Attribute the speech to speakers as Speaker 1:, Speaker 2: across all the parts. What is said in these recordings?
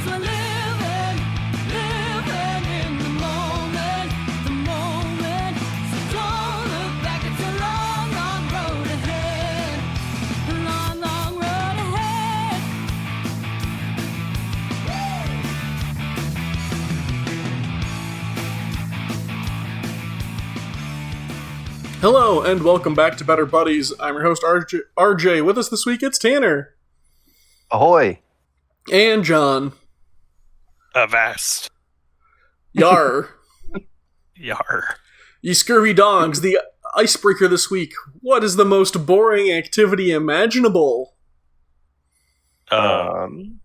Speaker 1: we're living in the moment. So don't look back, it's a long, long road ahead. A long, long road ahead.
Speaker 2: Hello, and welcome back to Better Buddies. I'm your host, RJ. With us this week, it's Tanner.
Speaker 3: Ahoy!
Speaker 2: And John.
Speaker 4: Avast.
Speaker 2: Yar.
Speaker 4: Yar.
Speaker 2: Ye scurvy dogs, the icebreaker this week. What is the most boring activity imaginable?
Speaker 4: Working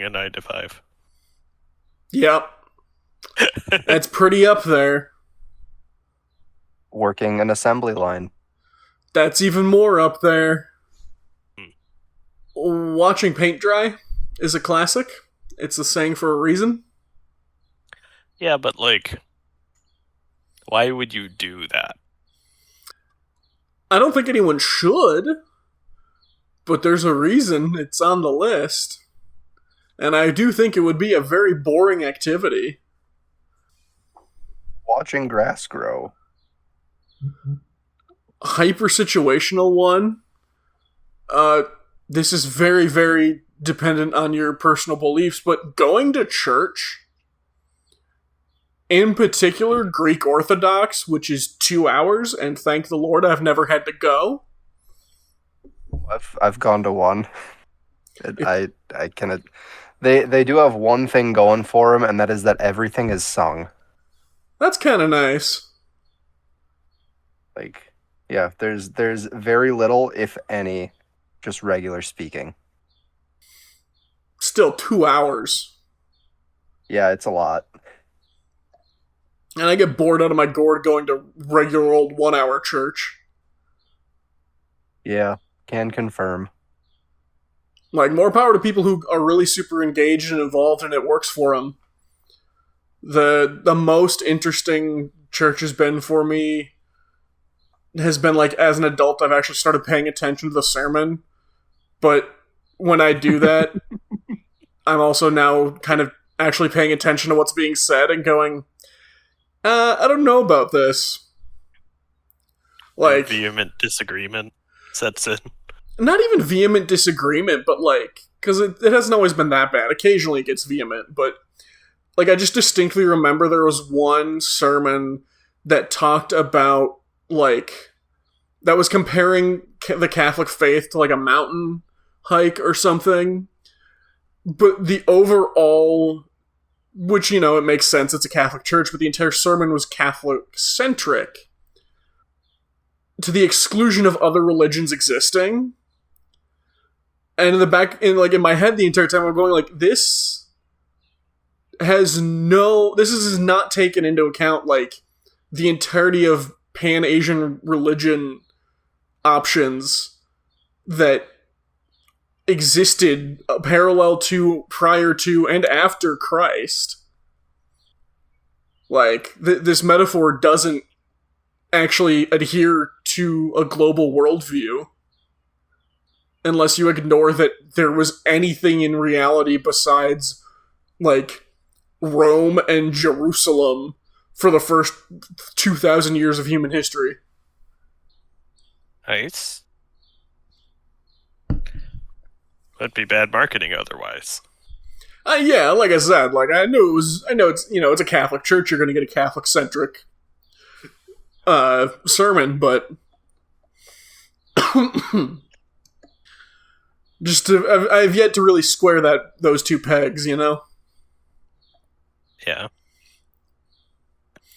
Speaker 4: a 9 to 5.
Speaker 2: Yep. That's pretty up there.
Speaker 3: Working an assembly line.
Speaker 2: That's even more up there. Watching paint dry is a classic. It's a saying for a reason.
Speaker 4: Yeah, but like, why would you do that?
Speaker 2: I don't think anyone should, but there's a reason it's on the list. And I do think it would be a very boring activity.
Speaker 3: Watching grass grow.
Speaker 2: Hyper-situational one. This is very, very dependent on your personal beliefs, but going to church, in particular Greek Orthodox, which is 2 hours, and thank the Lord I've never had to go.
Speaker 3: I've gone to one. I cannot. They do have one thing going for them, and that is that everything is sung.
Speaker 2: That's kind of nice.
Speaker 3: Like, yeah, there's very little, if any, just regular speaking.
Speaker 2: Still 2 hours.
Speaker 3: Yeah, it's a lot.
Speaker 2: And I get bored out of my gourd going to regular old 1 hour church.
Speaker 3: Yeah, can confirm.
Speaker 2: Like, more power to people who are really super engaged and involved and it works for them. The most interesting church has been for me has been, like, as an adult, I've actually started paying attention to the sermon. But when I do that, I'm also now kind of actually paying attention to what's being said and going, I don't know about this. Like,
Speaker 4: Vehement disagreement sets in.
Speaker 2: Not even vehement disagreement, but like, because it hasn't always been that bad. Occasionally it gets vehement, but like, I just distinctly remember there was one sermon that talked about, like, that was comparing the Catholic faith to like a mountain hike or something. But the overall, which, you know, it makes sense, it's a Catholic church, but the entire sermon was Catholic-centric to the exclusion of other religions existing. And in my head the entire time I'm going like, this is not taken into account like the entirety of Pan-Asian religion options that existed parallel to, prior to, and after Christ. Like, this metaphor doesn't actually adhere to a global worldview unless you ignore that there was anything in reality besides, like, Rome and Jerusalem for the first 2,000 years of human history.
Speaker 4: Nice. Would be bad marketing otherwise.
Speaker 2: Yeah, like I said, like, I know it's, you know, it's a Catholic church, you're gonna get a Catholic-centric sermon, but I've yet to really square those two pegs, you know?
Speaker 4: Yeah.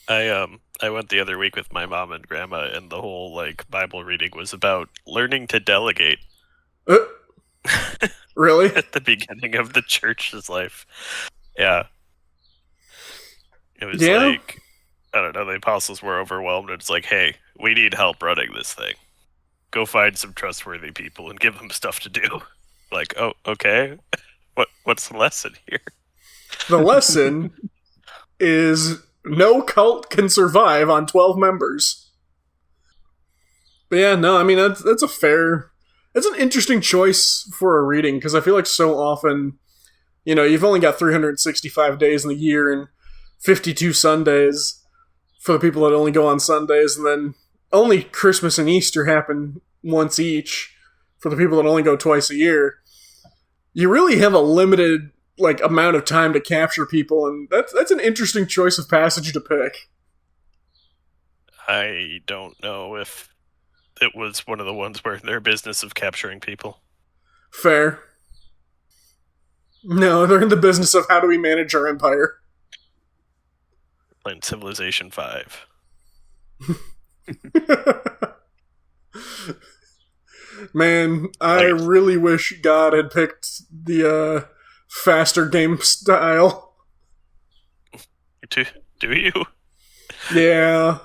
Speaker 4: I went the other week with my mom and grandma, and the whole, like, Bible reading was about learning to delegate.
Speaker 2: Really?
Speaker 4: At the beginning of the church's life. Yeah. It was like, I don't know, the apostles were overwhelmed, and it's like, hey, we need help running this thing. Go find some trustworthy people and give them stuff to do. Like, oh, okay. What's the lesson here?
Speaker 2: The lesson is no cult can survive on 12 members. But yeah, no, I mean, that's a fair... It's an interesting choice for a reading, because I feel like so often You know, you've only got 365 days in the year and 52 Sundays for the people that only go on Sundays, and then only Christmas and Easter happen once each for the people that only go twice a year. You really have a limited amount of time to capture people, and that's an interesting choice of passage to pick.
Speaker 4: I don't know if it was one of the ones where their business of capturing people.
Speaker 2: Fair. No, they're in the business of how do we manage our empire.
Speaker 4: Playing Civilization 5.
Speaker 2: Man, I really wish God had picked the faster game style.
Speaker 4: Do you?
Speaker 2: Yeah.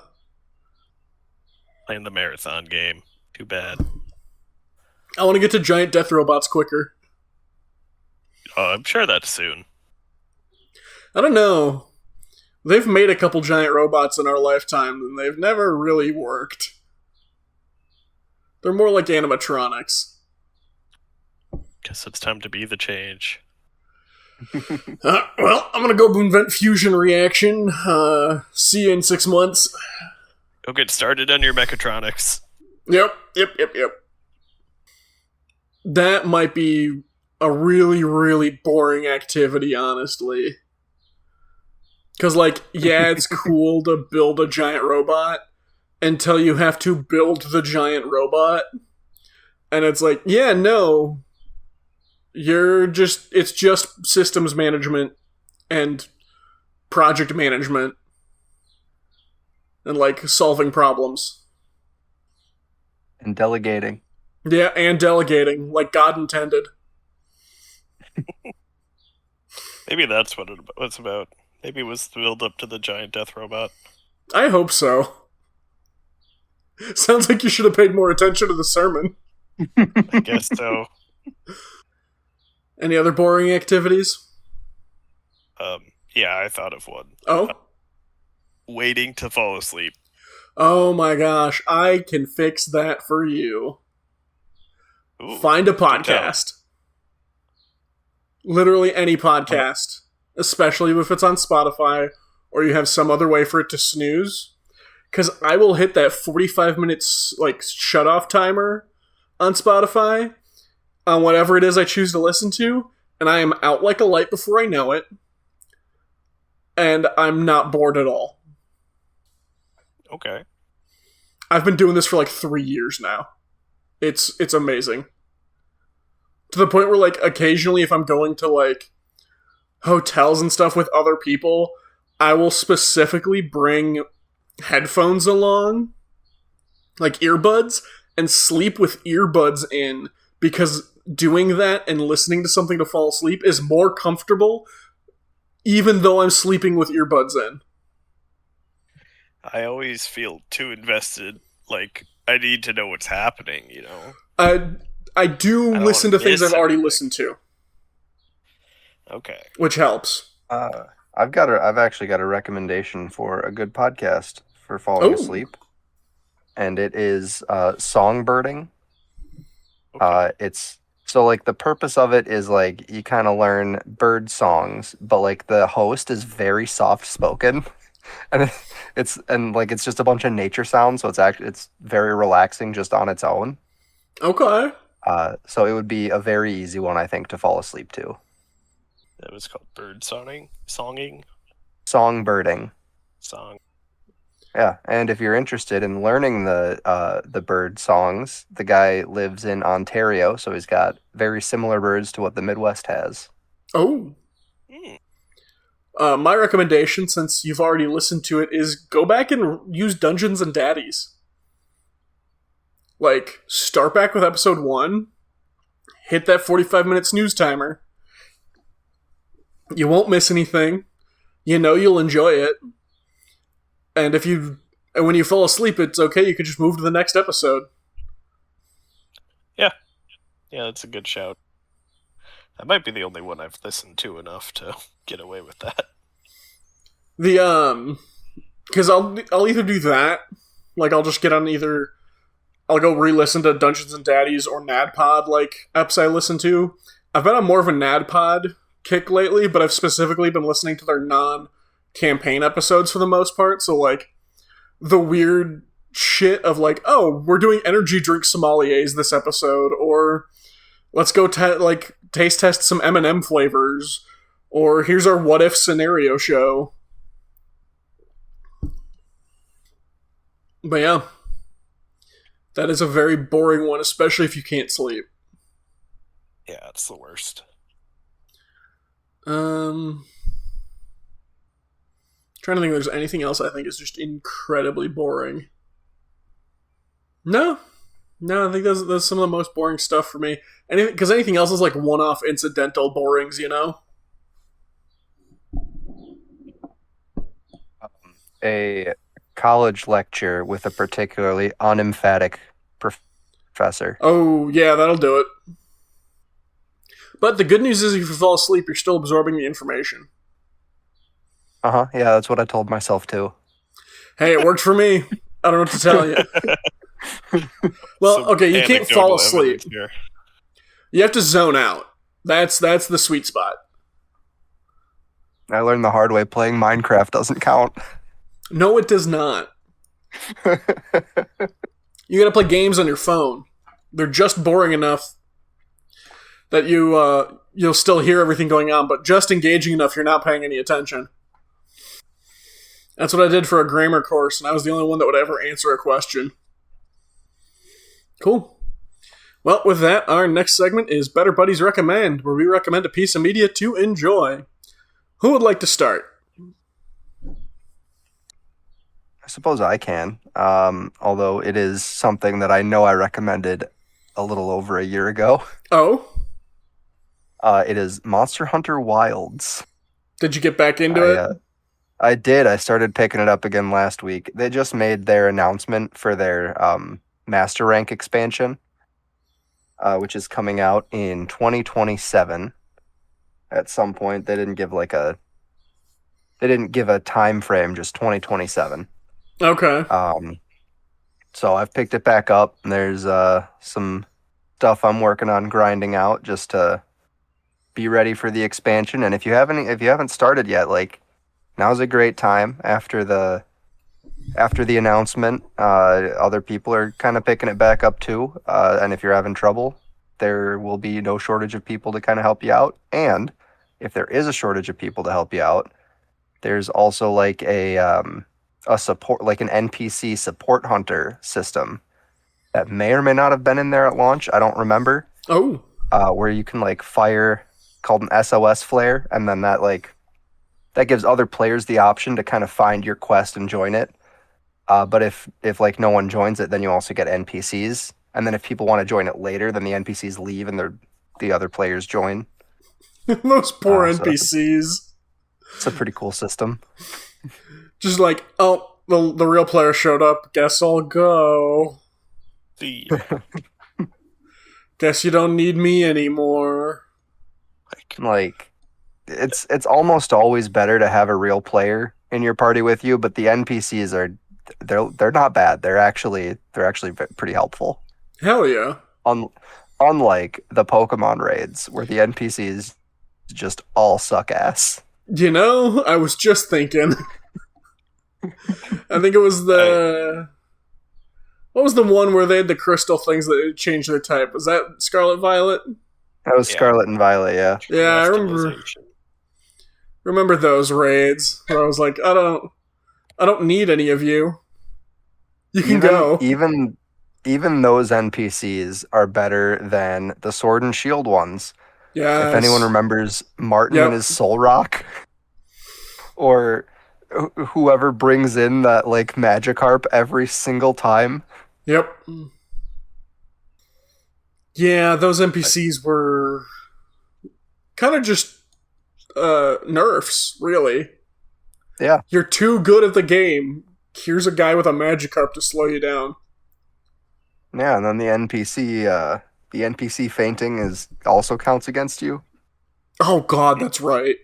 Speaker 4: Playing the marathon game. Too bad.
Speaker 2: I want to get to giant death robots quicker.
Speaker 4: Oh, I'm sure that's soon.
Speaker 2: I don't know. They've made a couple giant robots in our lifetime, and they've never really worked. They're more like animatronics.
Speaker 4: Guess it's time to be the change.
Speaker 2: Well, I'm gonna go invent fusion reaction. See you in 6 months.
Speaker 4: Go get started on your mechatronics.
Speaker 2: Yep. That might be a really, really boring activity, honestly. Because, yeah, it's cool to build a giant robot until you have to build the giant robot. And it's yeah, no. It's just systems management and project management. And, solving problems.
Speaker 3: And delegating.
Speaker 2: Yeah, and delegating, like God intended.
Speaker 4: Maybe that's what it's about. Maybe it was the build up to the giant death robot.
Speaker 2: I hope so. Sounds like you should have paid more attention to the sermon.
Speaker 4: I guess so.
Speaker 2: Any other boring activities?
Speaker 4: Yeah, I thought of one.
Speaker 2: Oh?
Speaker 4: Waiting to fall asleep.
Speaker 2: Oh my gosh, I can fix that for you.
Speaker 4: Ooh,
Speaker 2: Find a podcast. Literally any podcast. Especially if it's on Spotify or you have some other way for it to snooze. Because I will hit that 45 minutes shut-off timer on Spotify on whatever it is I choose to listen to, and I am out like a light before I know it. And I'm not bored at all.
Speaker 4: Okay.
Speaker 2: I've been doing this for 3 years now. It's amazing. To the point where occasionally if I'm going to hotels and stuff with other people, I will specifically bring headphones along, earbuds, and sleep with earbuds in, because doing that and listening to something to fall asleep is more comfortable even though I'm sleeping with earbuds in.
Speaker 4: I always feel too invested. I need to know what's happening, you know?
Speaker 2: I do listen to things I've already listened to.
Speaker 4: Okay.
Speaker 2: Which helps.
Speaker 3: I've actually got a recommendation for a good podcast for falling asleep. And it is Songbirding.
Speaker 4: Okay.
Speaker 3: It's so the purpose of it is you kind of learn bird songs, but the host is very soft spoken. And it's just a bunch of nature sounds, so it's very relaxing just on its own.
Speaker 2: Okay.
Speaker 3: So it would be a very easy one, I think, to fall asleep to.
Speaker 4: That was called bird songing?
Speaker 3: Songbirding.
Speaker 4: Song.
Speaker 3: Yeah, and if you're interested in learning the bird songs, the guy lives in Ontario, so he's got very similar birds to what the Midwest has.
Speaker 2: Oh. My recommendation, since you've already listened to it, is go back and use Dungeons and Daddies. Start back with episode 1, hit that 45-minute snooze timer. You won't miss anything. You know you'll enjoy it. And when you fall asleep, it's okay, you can just move to the next episode.
Speaker 4: Yeah. Yeah, that's a good shout. That might be the only one I've listened to enough to get away with that.
Speaker 2: Because I'll either do that, I'll just get on I'll go re-listen to Dungeons and Daddies or NADPod, apps I listen to. I've been on more of a NADPod kick lately, but I've specifically been listening to their non-campaign episodes for the most part. So like the weird shit of like, oh, we're doing energy drink sommeliers this episode, or let's go taste test some M&M flavors, or here's our what if scenario show. But yeah, that is a very boring one, especially if you can't sleep.
Speaker 4: Yeah, it's the worst.
Speaker 2: Trying to think if there's anything else I think is just incredibly boring. No, I think that's some of the most boring stuff for me. Because anything else is like one-off incidental borings, you know?
Speaker 3: A college lecture with a particularly unemphatic professor.
Speaker 2: Oh, yeah, that'll do it. But the good news is if you fall asleep, you're still absorbing the information.
Speaker 3: Uh-huh, yeah, that's what I told myself too.
Speaker 2: Hey, it worked for me. I don't know what to tell you. Well, okay, you can't fall asleep. You have to zone out. That's the sweet spot.
Speaker 3: I learned the hard way playing Minecraft doesn't count.
Speaker 2: No, it does not. You gotta play games on your phone. They're just boring enough that you'll still hear everything going on, but just engaging enough you're not paying any attention. That's what I did for a grammar course, and I was the only one that would ever answer a question. Cool. Well, with that, our next segment is Better Buddies Recommend, where we recommend a piece of media to enjoy. Who would like to start?
Speaker 3: I suppose I can, although it is something that I know I recommended a little over a year ago.
Speaker 2: Oh?
Speaker 3: It is Monster Hunter Wilds.
Speaker 2: Did you get back into it?
Speaker 3: I did. I started picking it up again last week. They just made their announcement for their Master Rank expansion, which is coming out in 2027 at some point. They didn't give a time frame, just 2027.
Speaker 2: Okay.
Speaker 3: So I've picked it back up, and there's some stuff I'm working on grinding out just to be ready for the expansion. And if you haven't started yet, like, now's a great time after the announcement. Other people are kind of picking it back up too. And if you're having trouble, there will be no shortage of people to kind of help you out. And if there is a shortage of people to help you out, there's also like a support, like an NPC support hunter system that may or may not have been in there at launch. I don't remember.
Speaker 2: Oh.
Speaker 3: Where you can like fire, called an SOS flare, and then that gives other players the option to kind of find your quest and join it. But if like no one joins it, then you also get NPCs. And then if people want to join it later, then the NPCs leave and the other players join.
Speaker 2: Those poor NPCs.
Speaker 3: It's a pretty cool system.
Speaker 2: Just like, oh, the real player showed up. Guess I'll go. Guess you don't need me anymore.
Speaker 3: Like, it's almost always better to have a real player in your party with you, but the NPCs they're not bad. They're actually pretty helpful.
Speaker 2: Hell yeah.
Speaker 3: Unlike the Pokemon raids where the NPCs just all suck ass.
Speaker 2: You know, I was just thinking. I think it was what was the one where they had the crystal things that changed their type? Was that Scarlet Violet?
Speaker 3: That was Scarlet and Violet, yeah.
Speaker 2: Yeah, I remember those raids where I was like, I don't need any of you. You can go.
Speaker 3: Even those NPCs are better than the Sword and Shield ones.
Speaker 2: Yeah.
Speaker 3: If anyone remembers Martin and his Soul Rock, or whoever brings in that like Magikarp every single time.
Speaker 2: Yep. Yeah, those NPCs were kind of just nerfs, really.
Speaker 3: Yeah.
Speaker 2: You're too good at the game. Here's a guy with a Magikarp to slow you down.
Speaker 3: Yeah, and then the NPC fainting also counts against you.
Speaker 2: Oh god, that's right.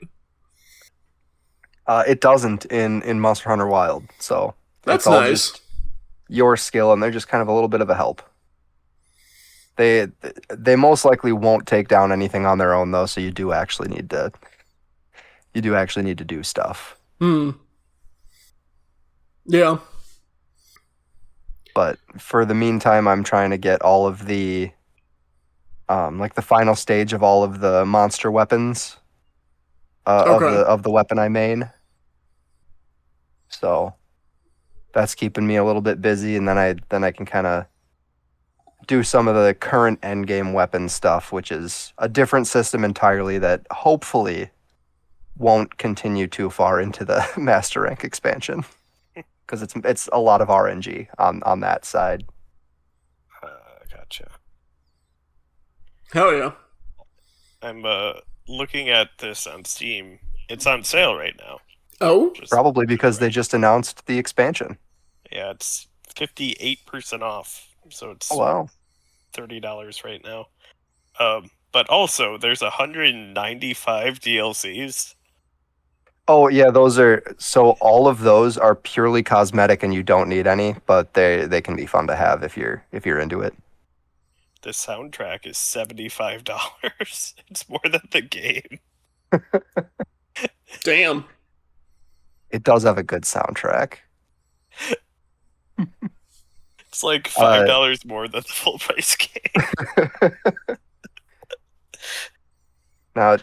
Speaker 3: It doesn't in Monster Hunter Wild, so
Speaker 2: that's
Speaker 3: it's all
Speaker 2: nice.
Speaker 3: just your skill, and they're just kind of a little bit of a help. They most likely won't take down anything on their own though, so you do actually need to do stuff.
Speaker 2: Yeah.
Speaker 3: But for the meantime, I'm trying to get all of the like the final stage of all of the monster weapons
Speaker 2: Okay.
Speaker 3: of the weapon I main. So that's keeping me a little bit busy, and then I can kind of do some of the current endgame weapon stuff, which is a different system entirely that hopefully won't continue too far into the master rank expansion, because it's a lot of RNG on that side.
Speaker 4: Gotcha.
Speaker 2: Hell yeah.
Speaker 4: I'm looking at this on Steam. It's on sale right now.
Speaker 2: Oh?
Speaker 3: Probably because they just announced the expansion.
Speaker 4: Yeah, it's 58% off. So it's
Speaker 3: Oh wow.
Speaker 4: $30 right now. But also, there's 195 DLCs.
Speaker 3: Oh yeah, all of those are purely cosmetic and you don't need any, but they can be fun to have if you're into it.
Speaker 4: The soundtrack is $75. It's more than the game.
Speaker 2: Damn.
Speaker 3: It does have a good soundtrack.
Speaker 4: It's like $5 more than the full price game.
Speaker 3: Now,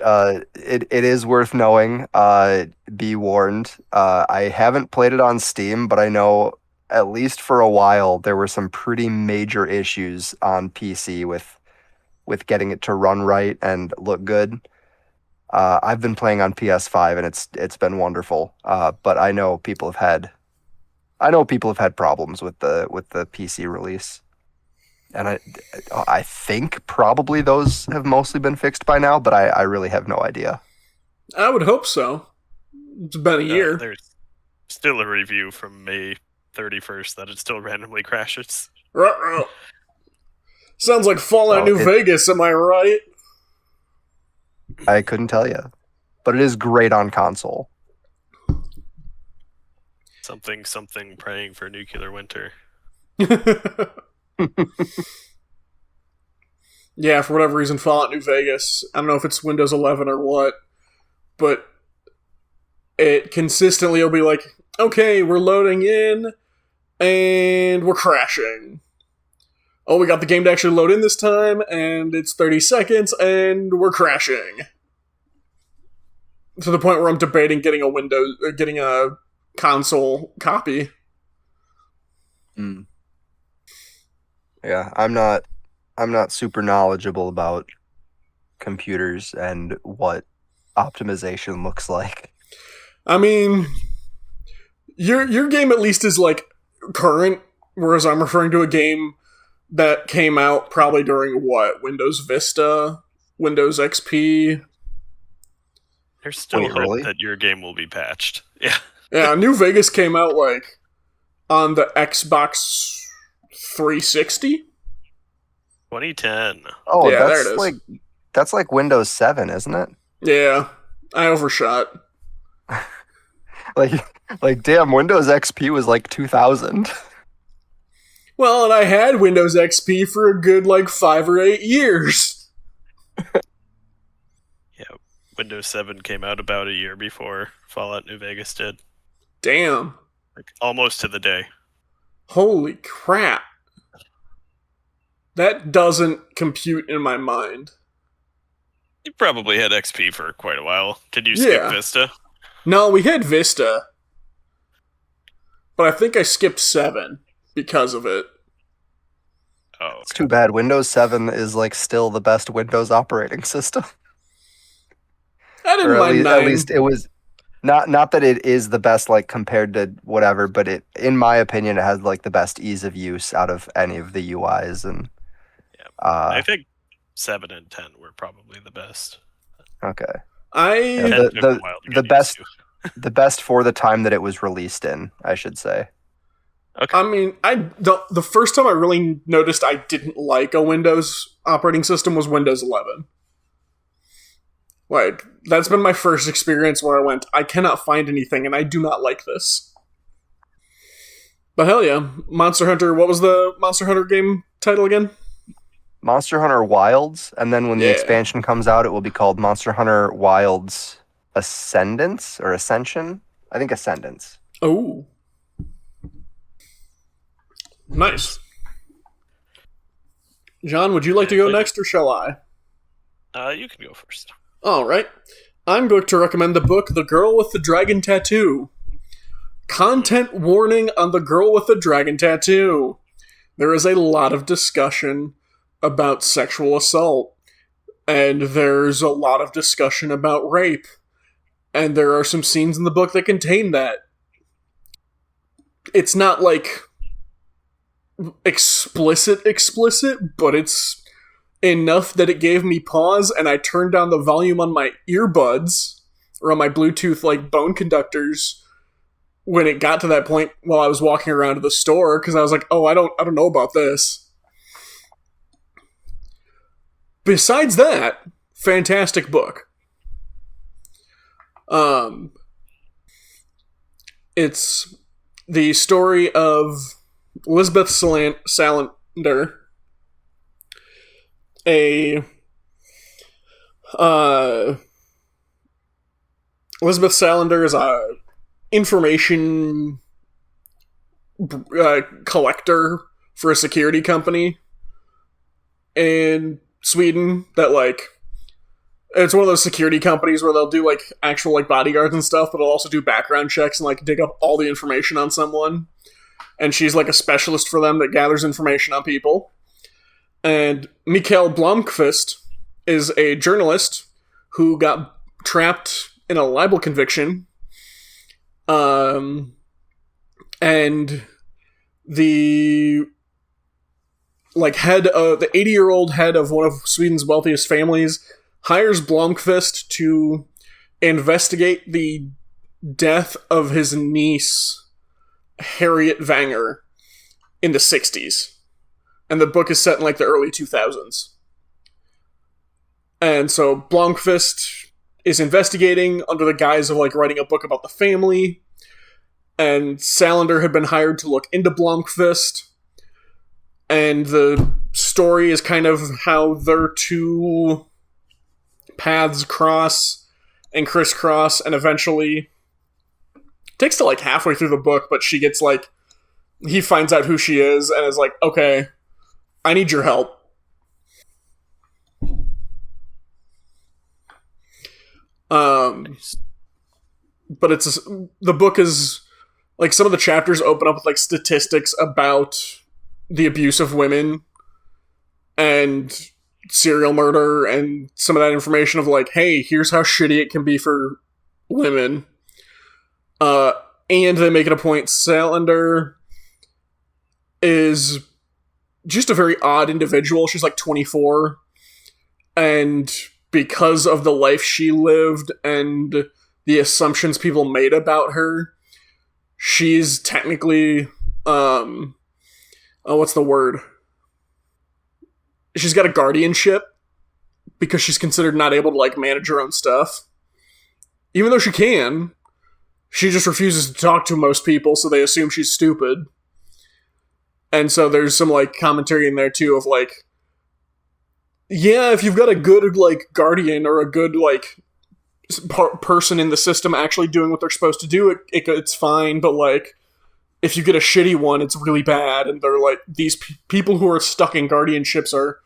Speaker 3: it is worth knowing. Be warned. I haven't played it on Steam, but I know at least for a while there were some pretty major issues on PC with getting it to run right and look good. I've been playing on PS5 and it's been wonderful. But I know people have had problems with the PC release. And I think probably those have mostly been fixed by now, but I really have no idea.
Speaker 2: I would hope so. It's been a year.
Speaker 4: There's still a review from May 31st that it still randomly crashes.
Speaker 2: Ruh-roh. Sounds like Fallout New Vegas, am I right?
Speaker 3: I couldn't tell you. But it is great on console.
Speaker 4: Something praying for nuclear winter.
Speaker 2: Yeah, for whatever reason, Fallout New Vegas, I don't know if it's Windows 11 or what, but it consistently will be like, okay, we're loading in, and we're crashing. Oh, we got the game to actually load in this time, and it's 30 seconds, and we're crashing. To the point where I'm debating getting a console copy.
Speaker 3: Yeah, I'm not super knowledgeable about computers and what optimization looks like.
Speaker 2: I mean, your game at least is like current, whereas I'm referring to a game that came out probably during what? Windows Vista, Windows XP.
Speaker 4: There's still hope that your game will be patched. Yeah.
Speaker 2: Yeah, New Vegas came out like on the Xbox 360.
Speaker 4: 2010.
Speaker 3: Oh,
Speaker 2: yeah,
Speaker 3: that's
Speaker 2: there it is.
Speaker 3: That's like Windows 7, isn't it?
Speaker 2: Yeah, I overshot.
Speaker 3: like damn, Windows XP was like 2000.
Speaker 2: Well, and I had Windows XP for a good like 5 or 8 years.
Speaker 4: Yeah, Windows 7 came out about a year before Fallout New Vegas did.
Speaker 2: Damn.
Speaker 4: Like almost to the day.
Speaker 2: Holy crap. That doesn't compute in my mind.
Speaker 4: You probably had XP for quite a while. Did you skip Vista?
Speaker 2: No, we had Vista. But I think I skipped 7 because of it.
Speaker 4: Oh, okay.
Speaker 3: It's too bad. Windows 7 is like still the best Windows operating system.
Speaker 2: I didn't mind 9.
Speaker 3: At least it was not that it is the best like compared to whatever, but it, in my opinion, it has like the best ease of use out of any of the UIs. And
Speaker 4: I think 7 and 10 were probably the best.
Speaker 3: Okay.
Speaker 2: The
Speaker 3: the best for the time that it was released in, I should say.
Speaker 4: Okay.
Speaker 2: I mean, the first time I really noticed I didn't like a Windows operating system was Windows 11. Like, that's been my first experience where I went, I cannot find anything and I do not like this. But hell yeah, Monster Hunter, what was the Monster Hunter game title again?
Speaker 3: Monster Hunter Wilds, and then when the
Speaker 2: Yeah.
Speaker 3: expansion comes out, it will be called Monster Hunter Wilds Ascendance or Ascension. I think Ascendance.
Speaker 2: Oh. Nice. John, would you like to go next, or shall I?
Speaker 4: You can go first.
Speaker 2: All right. I'm going to recommend the book The Girl with the Dragon Tattoo. Content warning on The Girl with the Dragon Tattoo. There is a lot of discussion about sexual assault, and there's a lot of discussion about rape, and there are some scenes in the book that contain that. It's not, like, explicit, but it's enough that it gave me pause, and I turned down the volume on my earbuds, or on my Bluetooth, like, bone conductors, when it got to that point while I was walking around to the store, because I was like, oh, I don't know about this. Besides that, fantastic book. It's the story of Elizabeth Salander, Elizabeth Salander is a information collector for a security company in Sweden that, like, it's one of those security companies where they'll do, like, actual, like, bodyguards and stuff, but they'll also do background checks and, like, dig up all the information on someone. And she's, like, a specialist for them that gathers information on people. And Mikael Blomkvist is a journalist who got trapped in a libel conviction. And the, like, the 80-year-old head of one of Sweden's wealthiest families hires Blomkvist to investigate the death of his niece, Harriet Vanger, in the 60s. And the book is set in, like, the early 2000s. And so Blomkvist is investigating under the guise of, like, writing a book about the family. And Salander had been hired to look into Blomkvist. And the story is kind of how their two paths cross and crisscross, and eventually it takes to, like, halfway through the book, but she gets, like, he finds out who she is and is like, okay, I need your help. But the book is, like, some of the chapters open up with, like, statistics about the abuse of women and serial murder and some of that information of, like, hey, here's how shitty it can be for women. And they make it a point, Salander is just a very odd individual. She's, like, 24, and because of the life she lived and the assumptions people made about her, she's technically, what's the word? She's got a guardianship because she's considered not able to, like, manage her own stuff. Even though she can, she just refuses to talk to most people, so they assume she's stupid. And so there's some, like, commentary in there, too, of, like, yeah, if you've got a good, like, guardian or a good, like, person in the system actually doing what they're supposed to do, it's fine, but, like, if you get a shitty one, it's really bad, and they're, like, these people who are stuck in guardianships are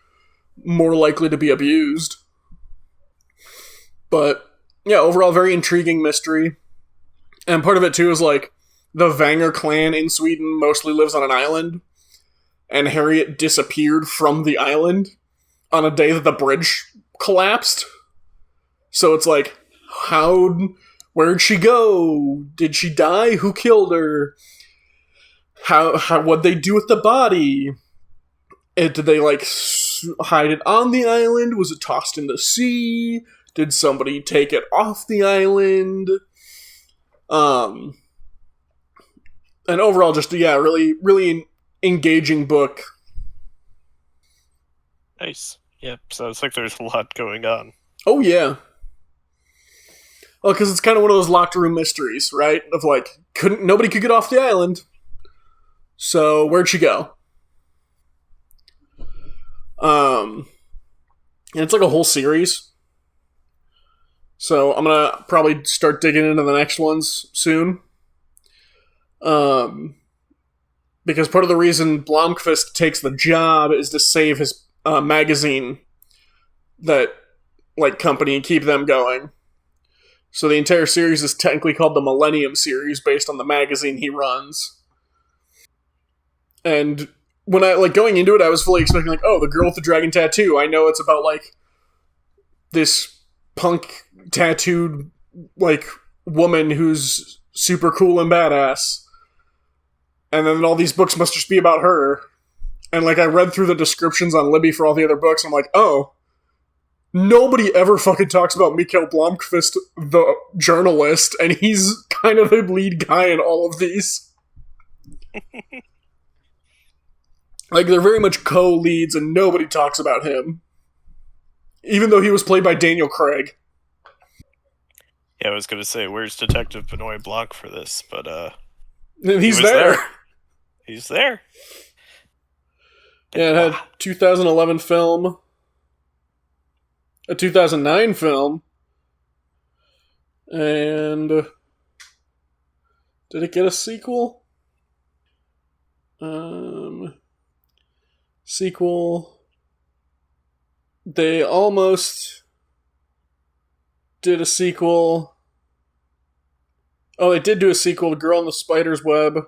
Speaker 2: more likely to be abused. But, yeah, overall, very intriguing mystery. And part of it, too, is, like, the Vanger clan in Sweden mostly lives on an island, and Harriet disappeared from the island on a day that the bridge collapsed. So it's like, where'd she go? Did she die? Who killed her? What'd they do with the body? Did they, like, hide it on the island? Was it tossed in the sea? Did somebody take it off the island? And overall, just, yeah, really, really engaging book.
Speaker 4: Nice. Yep, sounds like there's a lot going on.
Speaker 2: Oh, yeah. Well, because it's kind of one of those locked room mysteries, right? Of, like, nobody could get off the island. So, where'd she go? And it's like a whole series. So I'm gonna probably start digging into the next ones soon. Because part of the reason Blomqvist takes the job is to save his magazine that like company and keep them going. So the entire series is technically called the Millennium series based on the magazine he runs. And when I like going into it, I was fully expecting like, oh, the girl with the dragon tattoo. I know it's about like this punk tattooed like woman who's super cool and badass. And then all these books must just be about her. And like I read through the descriptions on Libby for all the other books, and I'm like, oh, nobody ever fucking talks about Mikhail Blomqvist, the journalist, and he's kind of the lead guy in all of these. Like, they're very much co-leads, and nobody talks about him. Even though he was played by Daniel Craig.
Speaker 4: Yeah, I was gonna say, where's Detective Benoit Blanc for this? But,
Speaker 2: And he's
Speaker 4: he was
Speaker 2: there.
Speaker 4: He's there.
Speaker 2: Yeah, it had 2011 film, a 2009 film, and did it get a sequel? Sequel. They almost did a sequel. Oh, they did do a sequel, Girl in the Spider's Web,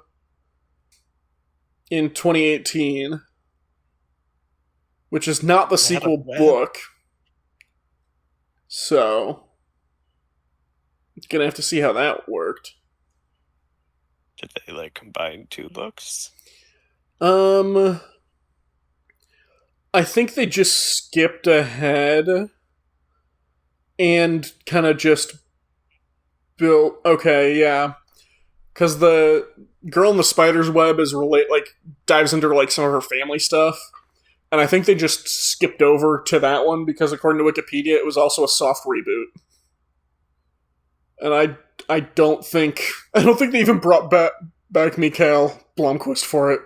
Speaker 2: in 2018, which is not the sequel book. So, gonna have to see how that worked.
Speaker 4: Did they like combine two books?
Speaker 2: I think they just skipped ahead and kind of just built. Okay, yeah, because the Girl in the Spider's Web is dives into like some of her family stuff, and I think they just skipped over to that one because according to Wikipedia, it was also a soft reboot. And I don't think they even brought back Mikhail Blomqvist for it.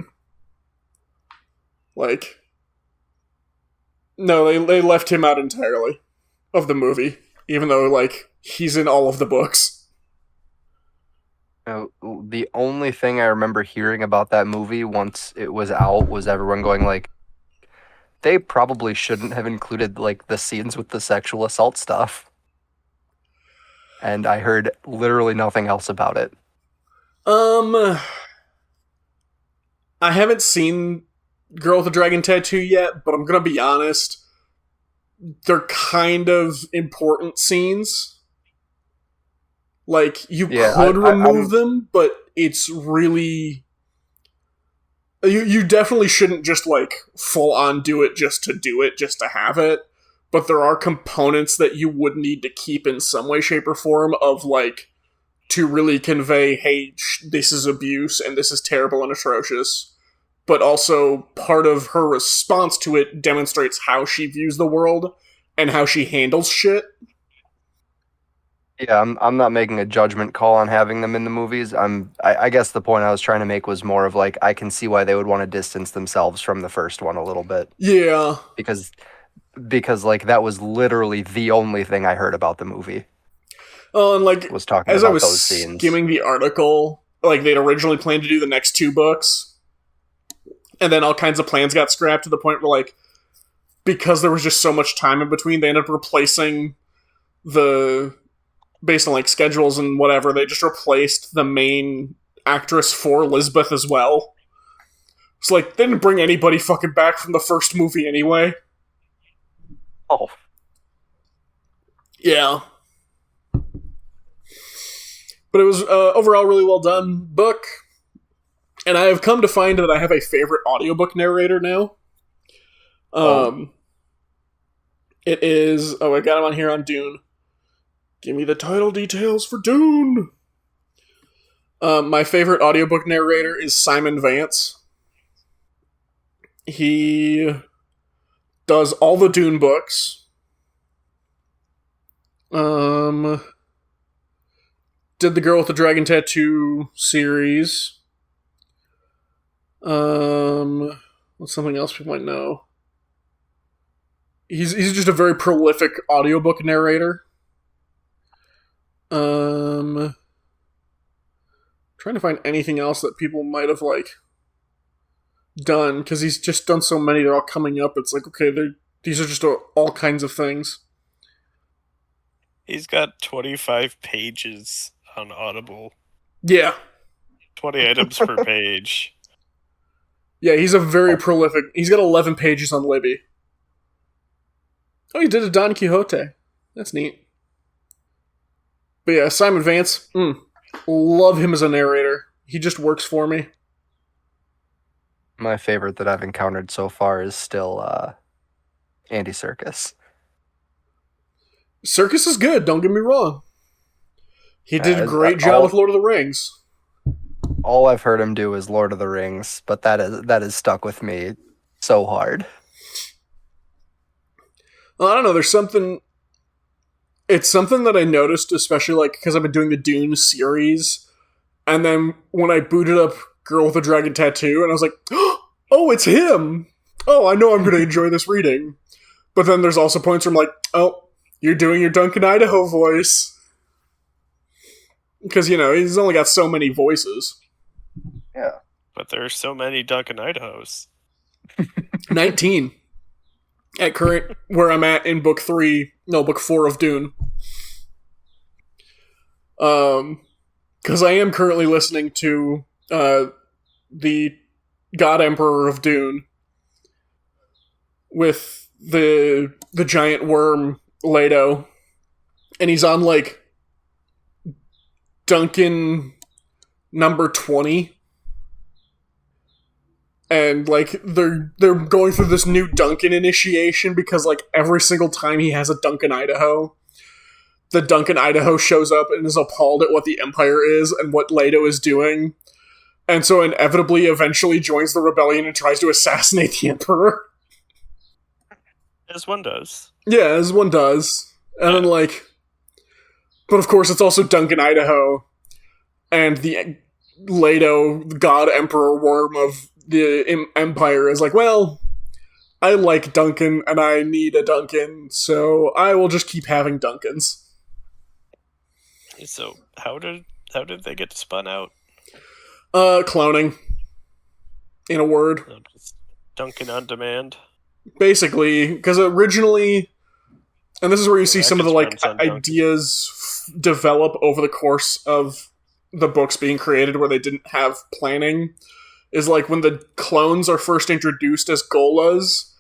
Speaker 2: Like, no, they left him out entirely of the movie, even though like he's in all of the books.
Speaker 3: The only thing I remember hearing about that movie once it was out was everyone going like, they probably shouldn't have included like the scenes with the sexual assault stuff. And I heard literally nothing else about it.
Speaker 2: I haven't seen Girl with the Dragon Tattoo yet, but I'm gonna be honest, they're kind of important scenes. Like, you could remove them, but it's really... You definitely shouldn't just, like, full-on do it, just to have it. But there are components that you would need to keep in some way, shape, or form of, like, to really convey, hey, this is abuse, and this is terrible and atrocious. But also, part of her response to it demonstrates how she views the world, and how she handles shit.
Speaker 3: Yeah, I'm not making a judgment call on having them in the movies. I guess the point I was trying to make was more of like, I can see why they would want to distance themselves from the first one a little bit.
Speaker 2: Yeah.
Speaker 3: Because like that was literally the only thing I heard about the movie.
Speaker 2: Oh, and like,
Speaker 3: was talking
Speaker 2: as
Speaker 3: about
Speaker 2: I was
Speaker 3: those scenes.
Speaker 2: skimming the article, like they'd originally planned to do the next 2 books, and then all kinds of plans got scrapped to the point where like, because there was just so much time in between, they ended up replacing based on like schedules and whatever, they just replaced the main actress for Lisbeth as well. It's like, they didn't bring anybody fucking back from the first movie anyway.
Speaker 3: Oh.
Speaker 2: Yeah. But it was overall really well done book. And I have come to find that I have a favorite audiobook narrator now. It is... Oh, I got him on here on Dune. Give me the title details for Dune! My favorite audiobook narrator is Simon Vance. He does all the Dune books. Did the Girl with the Dragon Tattoo series. What's something else people might know? he's just a very prolific audiobook narrator. Trying to find anything else that people might have like done, because he's just done so many. They're all coming up. It's like, okay, these are just all kinds of things.
Speaker 4: He's got 25 pages on Audible.
Speaker 2: Yeah.
Speaker 4: 20 items per page.
Speaker 2: Yeah, he's a very prolific. He's got 11 pages on Libby. Oh, he did a Don Quixote. That's neat. But yeah, Simon Vance. Love him as a narrator. He just works for me.
Speaker 3: My favorite that I've encountered so far is still Andy Serkis.
Speaker 2: Serkis is good, don't get me wrong. He did a great job with Lord of the Rings.
Speaker 3: All I've heard him do is Lord of the Rings, but that is stuck with me so hard.
Speaker 2: Well, I don't know, there's something... It's something that I noticed, especially like because I've been doing the Dune series, and then when I booted up Girl with a Dragon Tattoo, and I was like, oh, it's him! Oh, I know I'm going to enjoy this reading. But then there's also points where I'm like, oh, you're doing your Duncan Idaho voice. Because, he's only got so many voices.
Speaker 3: Yeah.
Speaker 4: But there are so many Duncan Idahos.
Speaker 2: 19. At current, where I'm at in book 4 of Dune. Because I am currently listening to the God Emperor of Dune with the giant worm Leto, and he's on like Duncan number 20. And, like, they're going through this new Duncan initiation because, like, every single time he has a Duncan Idaho, the Duncan Idaho shows up and is appalled at what the Empire is and what Leto is doing. And so inevitably eventually joins the rebellion and tries to assassinate the Emperor.
Speaker 4: As one does.
Speaker 2: Yeah, as one does. And then, like... But, of course, it's also Duncan Idaho and the Leto, God Emperor worm of the Empire is like, well, I like Duncan and I need a Duncan, so I will just keep having Duncans.
Speaker 4: So how did they get spun out?
Speaker 2: Cloning. In a word.
Speaker 4: Just Duncan on demand.
Speaker 2: Basically, because originally, and this is where you see some of the like ideas develop over the course of the books being created, where they didn't have planning. Is like when the clones are first introduced as Golas,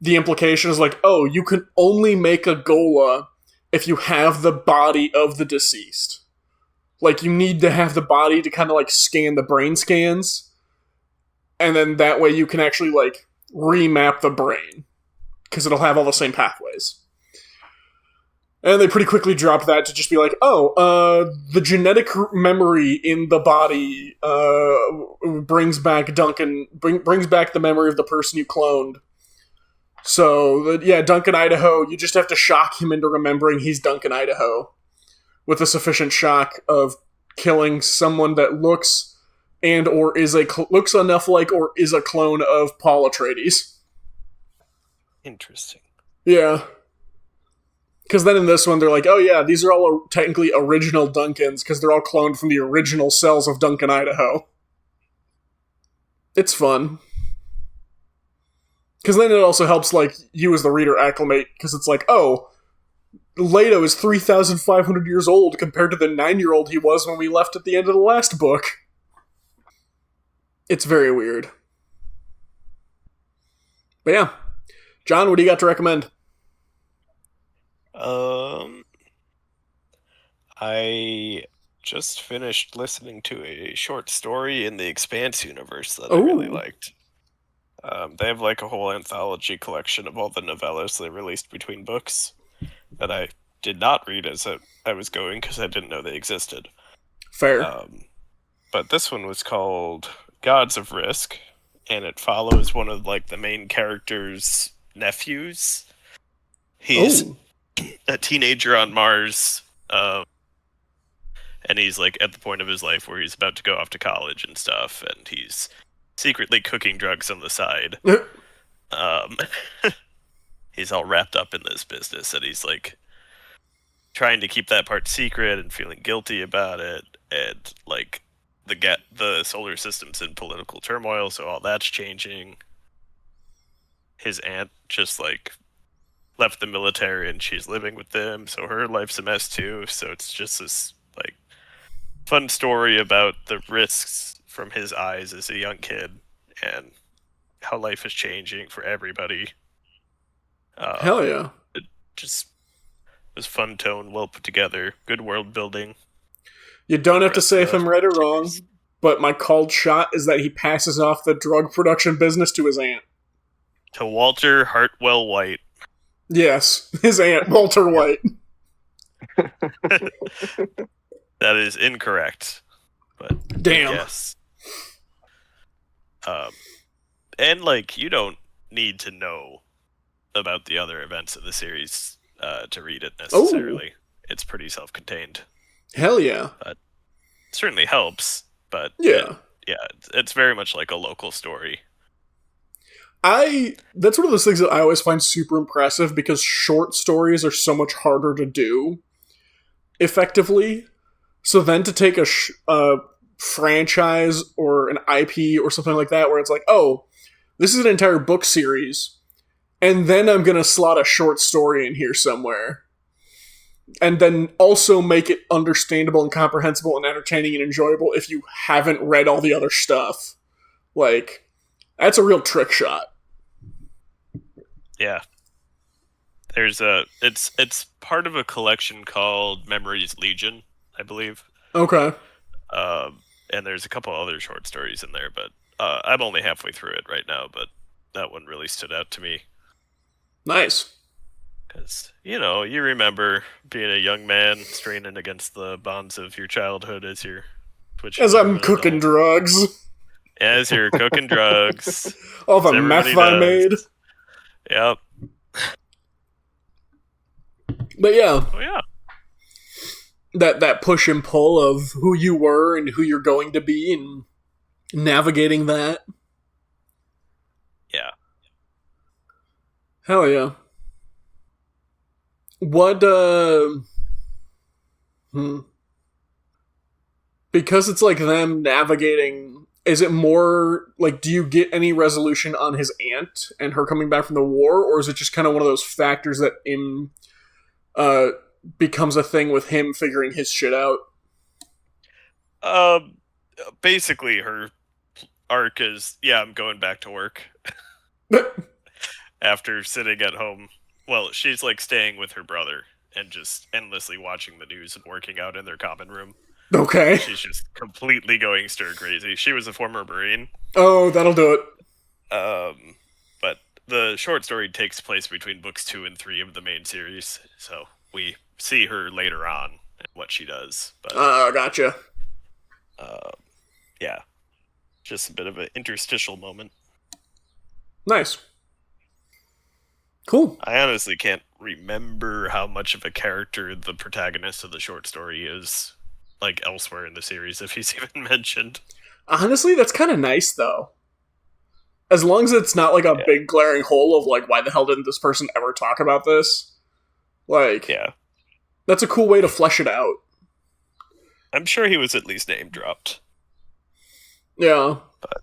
Speaker 2: the implication is like, oh, you can only make a Gola if you have the body of the deceased. Like, you need to have the body to kind of like scan the brain scans, and then that way you can actually like remap the brain, because it'll have all the same pathways. And they pretty quickly dropped that to just be like, oh, the genetic memory in the body brings back Duncan, brings back the memory of the person you cloned. So, yeah, Duncan Idaho, you just have to shock him into remembering he's Duncan Idaho, with a sufficient shock of killing someone that looks and or is looks enough like or is a clone of Paul Atreides.
Speaker 4: Interesting.
Speaker 2: Yeah. Because then in this one, they're like, oh yeah, these are all technically original Duncans, because they're all cloned from the original cells of Duncan, Idaho. It's fun. Because then it also helps, like, you as the reader acclimate, because it's like, oh, Leto is 3,500 years old compared to the 9-year-old he was when we left at the end of the last book. It's very weird. But yeah. John, what do you got to recommend?
Speaker 4: I just finished listening to a short story in the Expanse universe that I really liked. They have like a whole anthology collection of all the novellas they released between books that I did not read as I was going because I didn't know they existed.
Speaker 2: Fair.
Speaker 4: But this one was called Gods of Risk, and it follows one of like the main character's nephews. He's a teenager on Mars, and he's like at the point of his life where he's about to go off to college and stuff, and he's secretly cooking drugs on the side. he's all wrapped up in this business, and he's like trying to keep that part secret and feeling guilty about it, and like the solar system's in political turmoil, so all that's changing. His aunt just like left the military and she's living with them, so her life's a mess too. So it's just this like fun story about the risks from his eyes as a young kid and how life is changing for everybody.
Speaker 2: Hell yeah.
Speaker 4: It just was fun tone, well put together, good world building.
Speaker 2: You don't have to say if I'm right or wrong, but my called shot is that he passes off the drug production business to his aunt.
Speaker 4: To Walter Hartwell White.
Speaker 2: Yes, his aunt, Walter White.
Speaker 4: That is incorrect. But
Speaker 2: damn.
Speaker 4: Yes. And like, you don't need to know about the other events of the series to read it necessarily. It's pretty self-contained.
Speaker 2: Hell yeah.
Speaker 4: But it certainly helps, but it's very much like a local story.
Speaker 2: That's one of those things that I always find super impressive because short stories are so much harder to do effectively. So then to take a franchise or an IP or something like that where it's like, oh, this is an entire book series, and then I'm going to slot a short story in here somewhere. And then also make it understandable and comprehensible and entertaining and enjoyable if you haven't read all the other stuff. Like, that's a real trick shot.
Speaker 4: Yeah. It's part of a collection called Memories Legion, I believe.
Speaker 2: Okay.
Speaker 4: And there's a couple other short stories in there, but I'm only halfway through it right now, but that one really stood out to me.
Speaker 2: Nice.
Speaker 4: Because, you remember being a young man straining against the bonds of your childhood as you're twitching.
Speaker 2: As I'm cooking drugs.
Speaker 4: As you're cooking drugs.
Speaker 2: All the meth I made.
Speaker 4: Yep.
Speaker 2: But yeah.
Speaker 4: Oh, yeah.
Speaker 2: That push and pull of who you were and who you're going to be and navigating that.
Speaker 4: Yeah.
Speaker 2: Hell yeah. What, because it's like them navigating, is it more, like, do you get any resolution on his aunt and her coming back from the war, or is it just kind of one of those factors that becomes a thing with him figuring his shit out?
Speaker 4: Basically, her arc is, I'm going back to work. After sitting at home. Well, she's like staying with her brother and just endlessly watching the news and working out in their common room.
Speaker 2: Okay.
Speaker 4: She's just completely going stir crazy. She was a former Marine.
Speaker 2: Oh, that'll do it.
Speaker 4: But the short story takes place between books 2 and 3 of the main series, so we see her later on and what she does. But
Speaker 2: gotcha.
Speaker 4: Yeah, just a bit of an interstitial moment.
Speaker 2: Nice. Cool.
Speaker 4: I honestly can't remember how much of a character the protagonist of the short story is, like, elsewhere in the series, if he's even mentioned.
Speaker 2: Honestly, that's kind of nice, though. As long as it's not, like, a big glaring hole of, like, why the hell didn't this person ever talk about this? Like, that's a cool way to flesh it out.
Speaker 4: I'm sure he was at least name-dropped.
Speaker 2: Yeah.
Speaker 4: But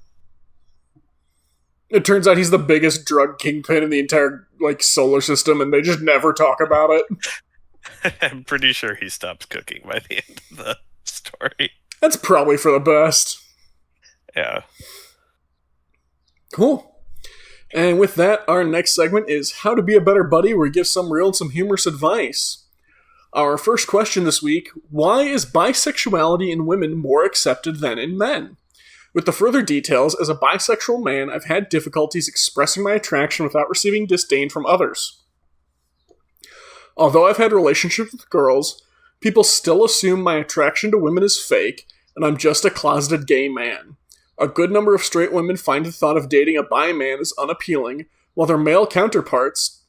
Speaker 2: it turns out he's the biggest drug kingpin in the entire, like, solar system, and they just never talk about it.
Speaker 4: I'm pretty sure he stops cooking by the end of the story.
Speaker 2: That's probably for the best.
Speaker 4: Yeah.
Speaker 2: Cool. And with that, our next segment is How to Be a Better Buddy, where we give some real and some humorous advice. Our first question this week, why is bisexuality in women more accepted than in men? With the further details, as a bisexual man, I've had difficulties expressing my attraction without receiving disdain from others. Although I've had relationships with girls, people still assume my attraction to women is fake, and I'm just a closeted gay man. A good number of straight women find the thought of dating a bi man as unappealing, while their male counterparts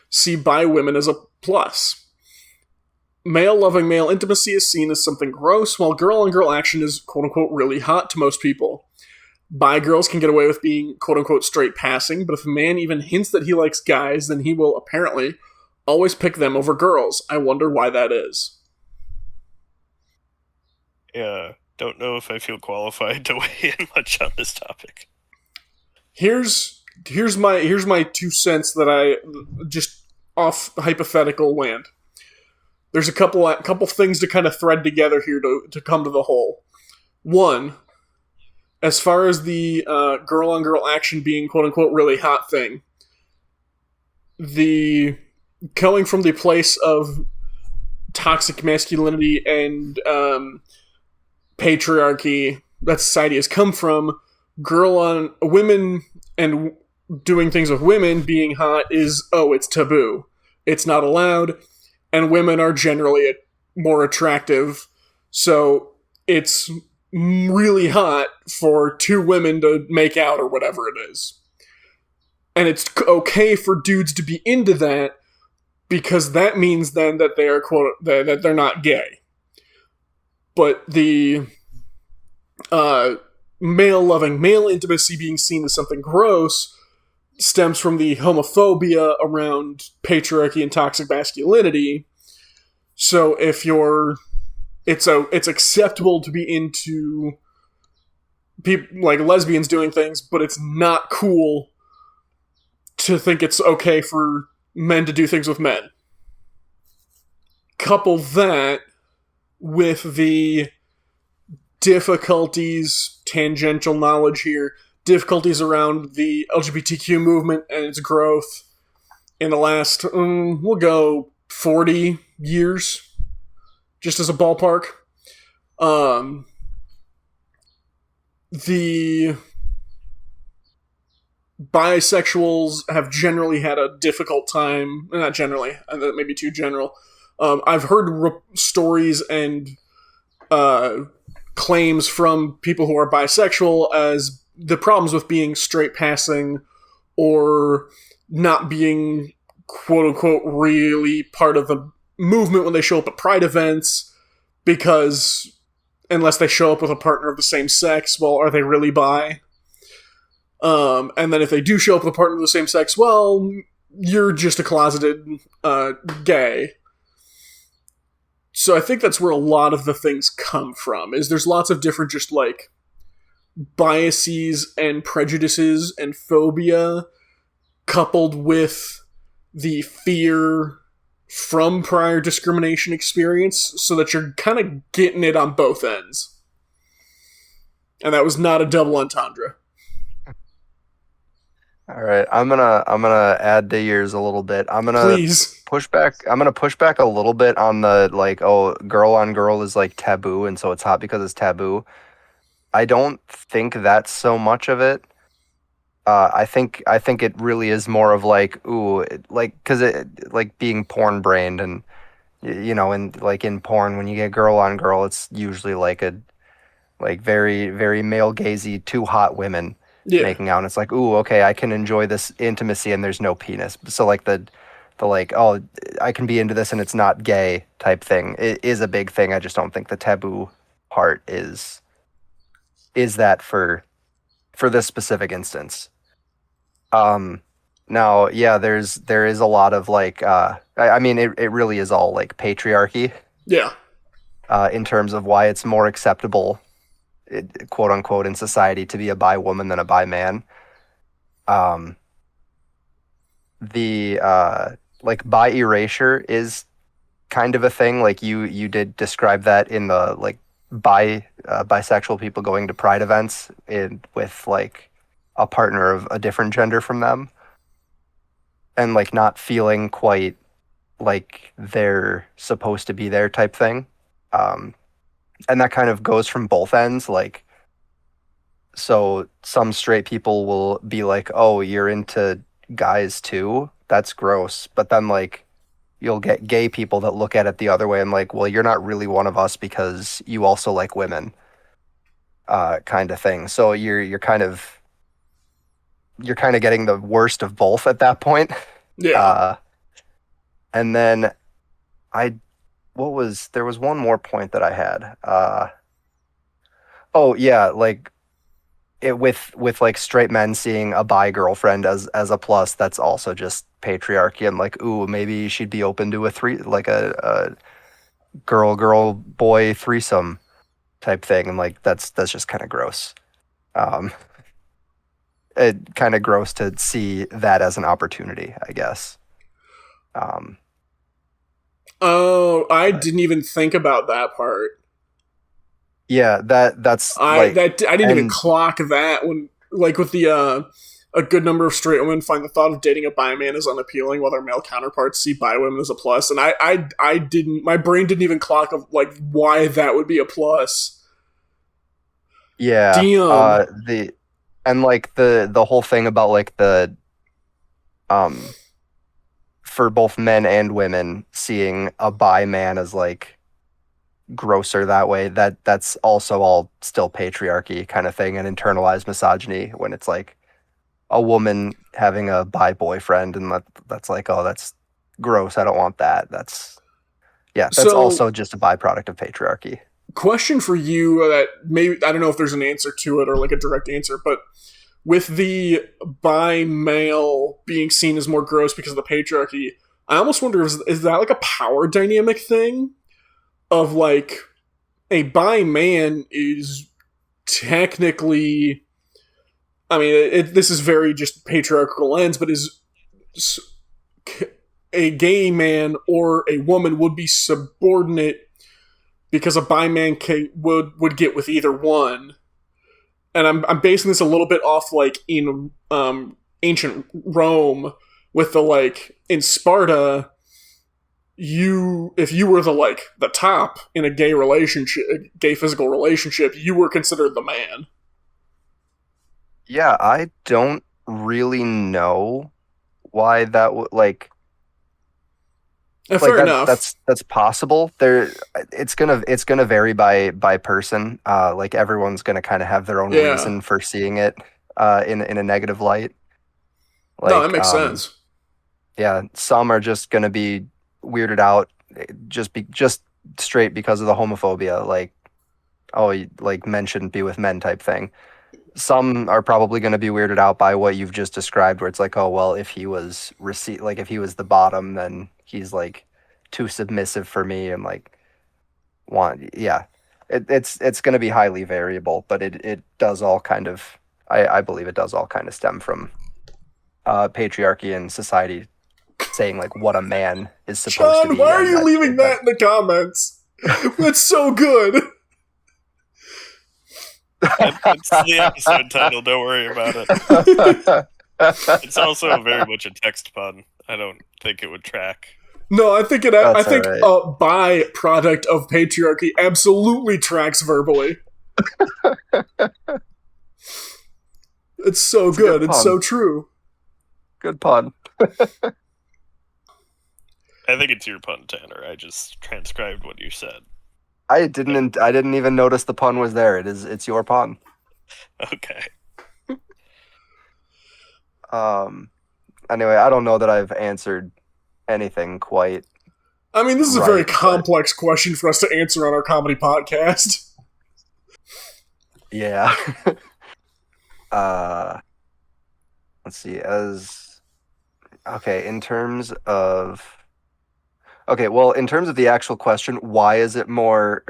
Speaker 2: see bi women as a plus. Male-loving male intimacy is seen as something gross, while girl-on-girl action is quote-unquote really hot to most people. Bi girls can get away with being quote unquote straight passing, but if a man even hints that he likes guys, then he will apparently always pick them over girls. I wonder why that is.
Speaker 4: Yeah, don't know if I feel qualified to weigh in much on this topic.
Speaker 2: Here's my 2 cents that I just off hypothetical land. There's a couple things to kind of thread together here to come to the whole. One, as far as the girl on girl action being quote unquote really hot thing, the coming from the place of toxic masculinity and patriarchy that society has come from, girl on women and doing things with women being hot is, it's taboo. It's not allowed, and women are generally more attractive, so it's really hot for 2 women to make out or whatever it is. And it's okay for dudes to be into that because that means then that they are quote that they're not gay. But the male-loving, male intimacy being seen as something gross stems from the homophobia around patriarchy and toxic masculinity. So if it's acceptable to be into people like lesbians doing things, but it's not cool to think it's okay for men to do things with men. Couple that with the difficulties, tangential knowledge here, difficulties around the LGBTQ movement and its growth in the last, we'll go 40 years, just as a ballpark. The bisexuals have generally had a difficult time, not generally, that may be too general. I've heard stories and claims from people who are bisexual as the problems with being straight passing or not being quote unquote really part of the movement when they show up at pride events, because unless they show up with a partner of the same sex, well, are they really bi? And then if they do show up with a partner of the same sex, well, you're just a closeted gay. So I think that's where a lot of the things come from, is there's lots of different just like biases and prejudices and phobia coupled with the fear from prior discrimination experience, so that you're kind of getting it on both ends. And that was not a double entendre.
Speaker 3: All right, I'm gonna add to yours a little bit.
Speaker 2: Please.
Speaker 3: Push back. I'm gonna push back a little bit on the like, girl on girl is like taboo, and so it's hot because it's taboo. I don't think that's so much of it. I think it really is more of like, because it like being porn brained, and and like in porn when you get girl on girl, it's usually like a like very very male gazy, two hot women making out, and it's like, okay, I can enjoy this intimacy and there's no penis. So like the like, I can be into this and it's not gay type thing. It is a big thing. I just don't think the taboo part is that for this specific instance. Now, yeah, there is a lot of like, I mean, it really is all like patriarchy.
Speaker 2: Yeah.
Speaker 3: In terms of why it's more acceptable, quote unquote, in society to be a bi woman than a bi man. Like bi erasure is kind of a thing. Like you did describe that in the like bisexual people going to pride events with like a partner of a different gender from them, and like not feeling quite like they're supposed to be there type thing. And that kind of goes from both ends. Like, so some straight people will be like, oh, you're into guys too? That's gross. But then like you'll get gay people that look at it the other way and like, well, you're not really one of us because you also like women, kind of thing. So you're kind of getting the worst of both at that point.
Speaker 2: Yeah.
Speaker 3: And then there was one more point that I had. Oh yeah, like with like straight men seeing a bi girlfriend as a plus, that's also just patriarchy. And like, ooh, maybe she'd be open to a girl boy threesome type thing, and like that's just kind of gross. Um, it kind of gross to see that as an opportunity, I guess.
Speaker 2: Oh, I didn't even think about that part.
Speaker 3: Yeah, that's
Speaker 2: I
Speaker 3: like,
Speaker 2: I didn't even
Speaker 3: and
Speaker 2: clock that when, like, with the a good number of straight women find the thought of dating a bi man as unappealing, while their male counterparts see bi women as a plus. And I didn't, my brain didn't even clock of like why that would be a plus.
Speaker 3: yeah,
Speaker 2: Damn.
Speaker 3: the and like the whole thing about like the um for both men and women seeing a bi man as like grosser that way, that's also all still patriarchy kind of thing, and internalized misogyny when it's like a woman having a bi boyfriend, and that's like, oh, that's gross, I don't want that. That's
Speaker 2: So,
Speaker 3: also just a byproduct of patriarchy.
Speaker 2: question for you that maybe, I don't know if there's an answer to it or like a direct answer, but with the bi male being seen as more gross because of the patriarchy, I almost wonder, is that like a power dynamic thing? Of like, a bi man is technically, I mean, this is very just patriarchal lens, but is a gay man or a woman would be subordinate because a bi man would get with either one. And I'm basing this a little bit off like in ancient Rome with the like in Sparta, if you were the top in a gay relationship, gay physical relationship, you were considered the man.
Speaker 3: Yeah, I don't really know why that would like
Speaker 2: Fair enough.
Speaker 3: that's possible. It's gonna vary by person. Like everyone's gonna kind of have their own
Speaker 2: Yeah.
Speaker 3: reason for seeing it in a negative light.
Speaker 2: No, that
Speaker 3: Like
Speaker 2: makes sense.
Speaker 3: yeah, some are just gonna be weirded out just straight because of the homophobia, like, oh, like men shouldn't be with men type thing. Some are probably going to be weirded out by what you've just described, where it's like, oh well, if he was like if he was the bottom, then he's like too submissive for me, and like yeah, it's going to be highly variable, but it does all kind of, I believe it does all kind of stem from patriarchy and society saying like what a man is supposed to
Speaker 2: John, why
Speaker 3: be,
Speaker 2: are
Speaker 3: and
Speaker 2: you leaving
Speaker 3: that
Speaker 2: that in the comments? That's so good.
Speaker 4: It's the episode title. Don't worry about it. It's also very much a text pun. I don't think it would track.
Speaker 2: No, I think I
Speaker 3: That's all
Speaker 2: think
Speaker 3: right.
Speaker 2: a byproduct of patriarchy absolutely tracks verbally. It's so
Speaker 3: It's a good
Speaker 2: good. It's so
Speaker 3: pun.
Speaker 2: true.
Speaker 3: Good pun.
Speaker 4: I think it's your pun, Tanner. I just transcribed what you said.
Speaker 3: I didn't even notice the pun was there. It's your pun.
Speaker 4: Okay.
Speaker 3: Anyway, I don't know that I've answered anything quite
Speaker 2: I mean, this is a very
Speaker 3: right, but
Speaker 2: complex question for us to answer on our comedy podcast.
Speaker 3: yeah. uh let's see, in terms of the actual question, why is it more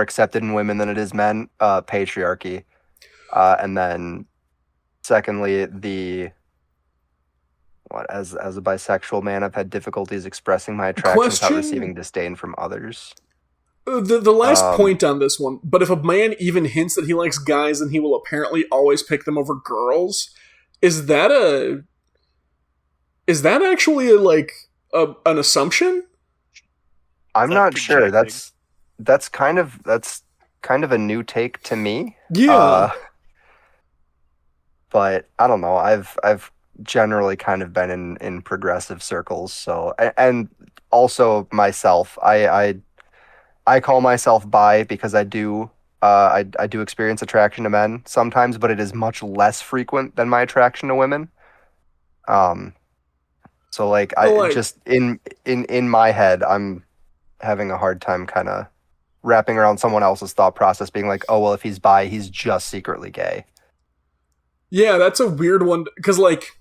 Speaker 3: accepted in women than it is men? Patriarchy. And then secondly, as a bisexual man, I've had difficulties expressing my attraction without
Speaker 2: Question
Speaker 3: receiving disdain from others.
Speaker 2: the last
Speaker 3: Um,
Speaker 2: point on this one, but if a man even hints that he likes guys, then he will apparently always pick them over girls. Is that a is that actually an assumption?
Speaker 3: I'm
Speaker 4: That
Speaker 3: not sure.
Speaker 4: projecting.
Speaker 3: That's kind of a new take to me.
Speaker 2: Yeah.
Speaker 3: Uh, but I don't know. I've generally kind of been in progressive circles, so and also myself. I call myself bi because I do experience attraction to men sometimes, but it is much less frequent than my attraction to women. Um, so like I
Speaker 2: Like,
Speaker 3: just in my head, I'm having a hard time kind of wrapping around someone else's thought process, being like, oh, well, if he's bi, he's just secretly gay.
Speaker 2: Yeah, that's a weird one, because, like,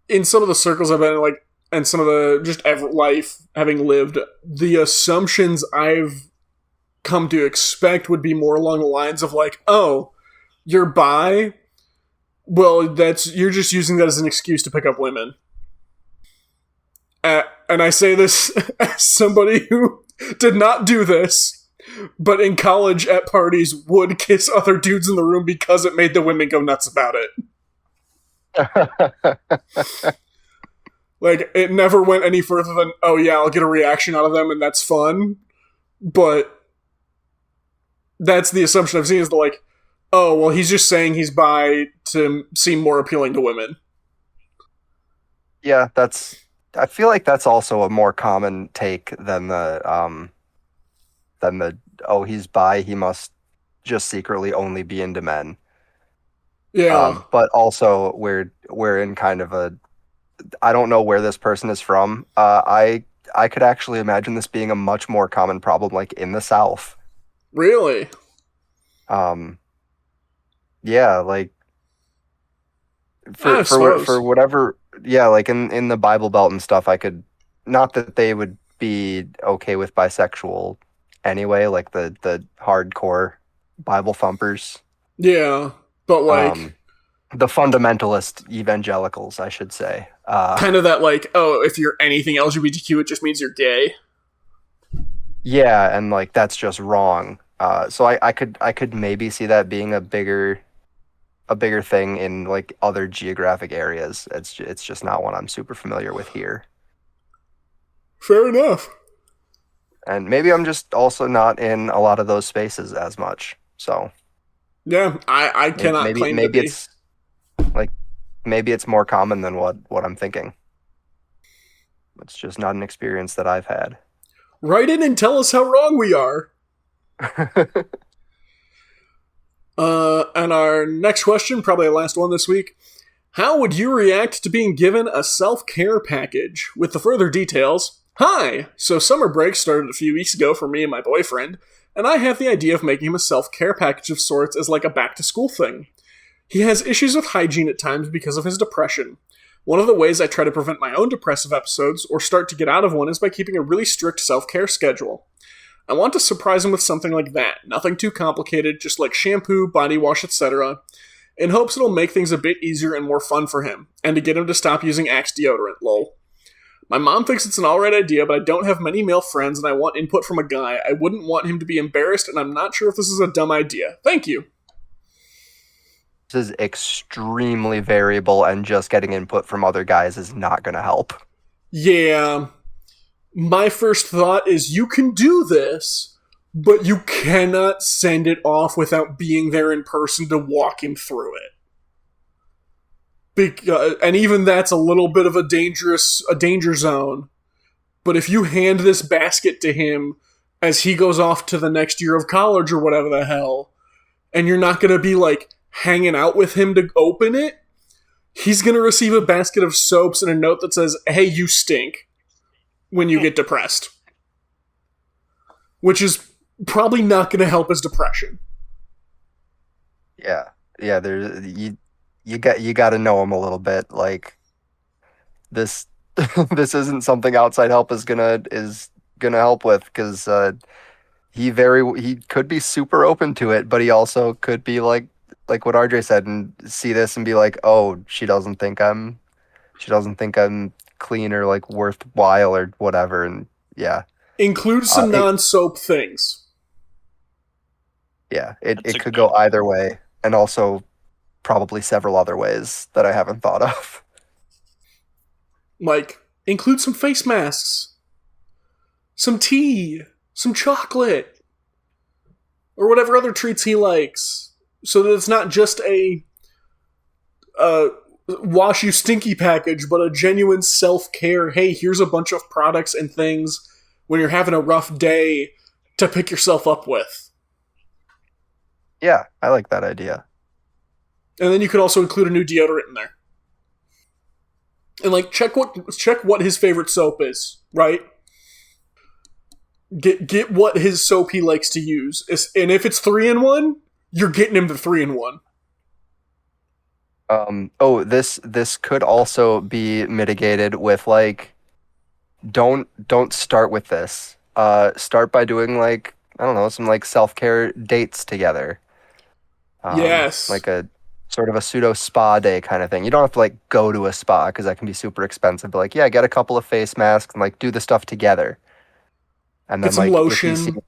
Speaker 2: in some of the circles I've been in, like, and some of the, just life, having lived, the assumptions I've come to expect would be more along the lines of, like, oh, you're bi? Well, you're just using that as an excuse to pick up women. And I say this as somebody who did not do this, but in college at parties would kiss other dudes in the room because it made the women go nuts about it. Like, it never went any further than, oh yeah, I'll get a reaction out of them and that's fun. But that's the assumption I've seen, is like, oh, well, he's just saying he's bi to seem more appealing to women.
Speaker 3: Yeah, I feel like that's also a more common take than the oh, he's bi, he must just secretly only be into men.
Speaker 2: Yeah.
Speaker 3: But also we're in kind of a, I don't know where this person is from. I could actually imagine this being a much more common problem, like in the South.
Speaker 2: Really?
Speaker 3: Yeah, like for whatever. Yeah, like in the Bible Belt and stuff, I could, not that they would be okay with bisexual anyway, like the hardcore Bible thumpers.
Speaker 2: Yeah, but like
Speaker 3: the fundamentalist evangelicals, I should say.
Speaker 2: Kind of that, like, oh, if you're anything LGBTQ, it just means you're gay.
Speaker 3: Yeah, and like that's just wrong. So I could maybe see that being a bigger thing in like other geographic areas. It's just not one I'm super familiar with here.
Speaker 2: Fair enough.
Speaker 3: And maybe I'm just also not in a lot of those spaces as much. So
Speaker 2: yeah, I cannot claim
Speaker 3: maybe
Speaker 2: to be.
Speaker 3: It's like, maybe it's more common than what I'm thinking. It's just not an experience that I've had.
Speaker 2: Write in and tell us how wrong we are. And our next question, probably the last one this week. How would you react to being given a self-care package? With the further details, hi! So summer break started a few weeks ago for me and my boyfriend, and I have the idea of making him a self-care package of sorts as like a back-to-school thing. He has issues with hygiene at times because of his depression. One of the ways I try to prevent my own depressive episodes, or start to get out of one, is by keeping a really strict self-care schedule. I want to surprise him with something like that, nothing too complicated, just like shampoo, body wash, etc., in hopes it'll make things a bit easier and more fun for him, and to get him to stop using Axe deodorant, lol. My mom thinks it's an alright idea, but I don't have many male friends and I want input from a guy. I wouldn't want him to be embarrassed, and I'm not sure if this is a dumb idea. Thank you.
Speaker 3: This is extremely variable, and just getting input from other guys is not going to help.
Speaker 2: Yeah. My first thought is you can do this, but you cannot send it off without being there in person to walk him through it. And even that's a little bit of a danger zone. But if you hand this basket to him as he goes off to the next year of college or whatever the hell, and you're not going to be like hanging out with him to open it, he's going to receive a basket of soaps and a note that says, hey, you stink, when you get depressed. Which is probably not going to help his depression.
Speaker 3: Yeah. There's you got to know him a little bit. Like this this isn't something outside help is gonna help with, because he could be super open to it, but he also could be like what RJ said, and see this and be like, oh, she doesn't think I'm clean or like worthwhile or whatever. And yeah,
Speaker 2: include some non-soap things.
Speaker 3: Yeah, it could go either way, and also probably several other ways that I haven't thought of.
Speaker 2: Like, include some face masks, some tea, some chocolate, or whatever other treats he likes, so that it's not just a wash you stinky package, but a genuine self-care, hey, here's a bunch of products and things when you're having a rough day to pick yourself up with.
Speaker 3: Yeah, I like that idea.
Speaker 2: And then you could also include a new deodorant in there. And like check what his favorite soap is, right? Get what his soap he likes to use. And if it's 3-in-1, you're getting him the 3-in-1.
Speaker 3: This could also be mitigated with like, don't start with this. Start by doing like, I don't know, some like self-care dates together.
Speaker 2: Yes.
Speaker 3: Like a sort of a pseudo spa day kind of thing. You don't have to like go to a spa because that can be super expensive. But like, yeah, get a couple of face masks and like do the stuff together. And then
Speaker 2: Get some
Speaker 3: like
Speaker 2: lotion.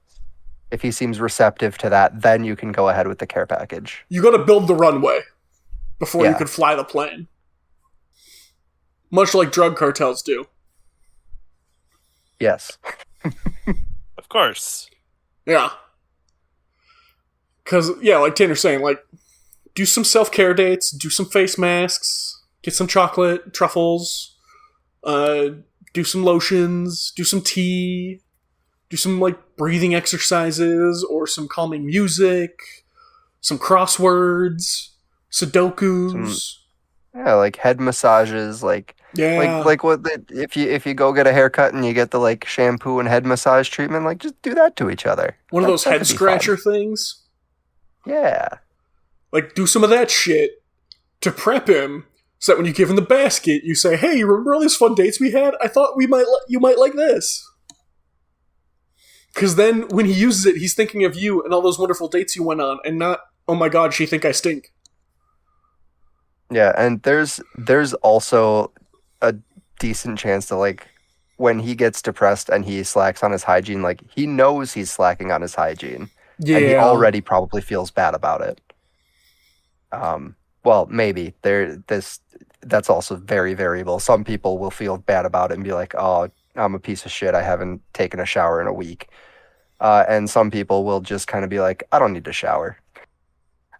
Speaker 3: if he seems receptive to that, then you can go ahead with the care package.
Speaker 2: You gotta build the runway before you
Speaker 3: Yeah.
Speaker 2: could fly the plane. Much like drug cartels do.
Speaker 3: Yes.
Speaker 4: Of course.
Speaker 2: Yeah. Because, yeah, like Tanner's saying, like, do some self-care dates, do some face masks, get some chocolate, truffles, do some lotions, do some tea, do some, like, breathing exercises, or some calming music, some crosswords, sudokus.
Speaker 3: Yeah, like head massages, like
Speaker 2: Yeah.
Speaker 3: like what if you go get a haircut and you get the like shampoo and head massage treatment, like just do that to each other.
Speaker 2: One of those
Speaker 3: That
Speaker 2: head
Speaker 3: could be
Speaker 2: scratcher
Speaker 3: fun.
Speaker 2: things.
Speaker 3: Yeah.
Speaker 2: Like, do some of that shit to prep him, so that when you give him the basket, you say, "Hey, remember all these fun dates we had? I thought you might like this." Because then, when he uses it, he's thinking of you and all those wonderful dates you went on, and not, "Oh my god, she think I stink."
Speaker 3: Yeah, and there's also a decent chance that like when he gets depressed and he slacks on his hygiene, like he knows he's slacking on his hygiene.
Speaker 2: Yeah.
Speaker 3: And he already probably feels bad about it. Well, maybe that's also very variable. Some people will feel bad about it and be like, "Oh, I'm a piece of shit. I haven't taken a shower in a week." And some people will just kind of be like, "I don't need to shower.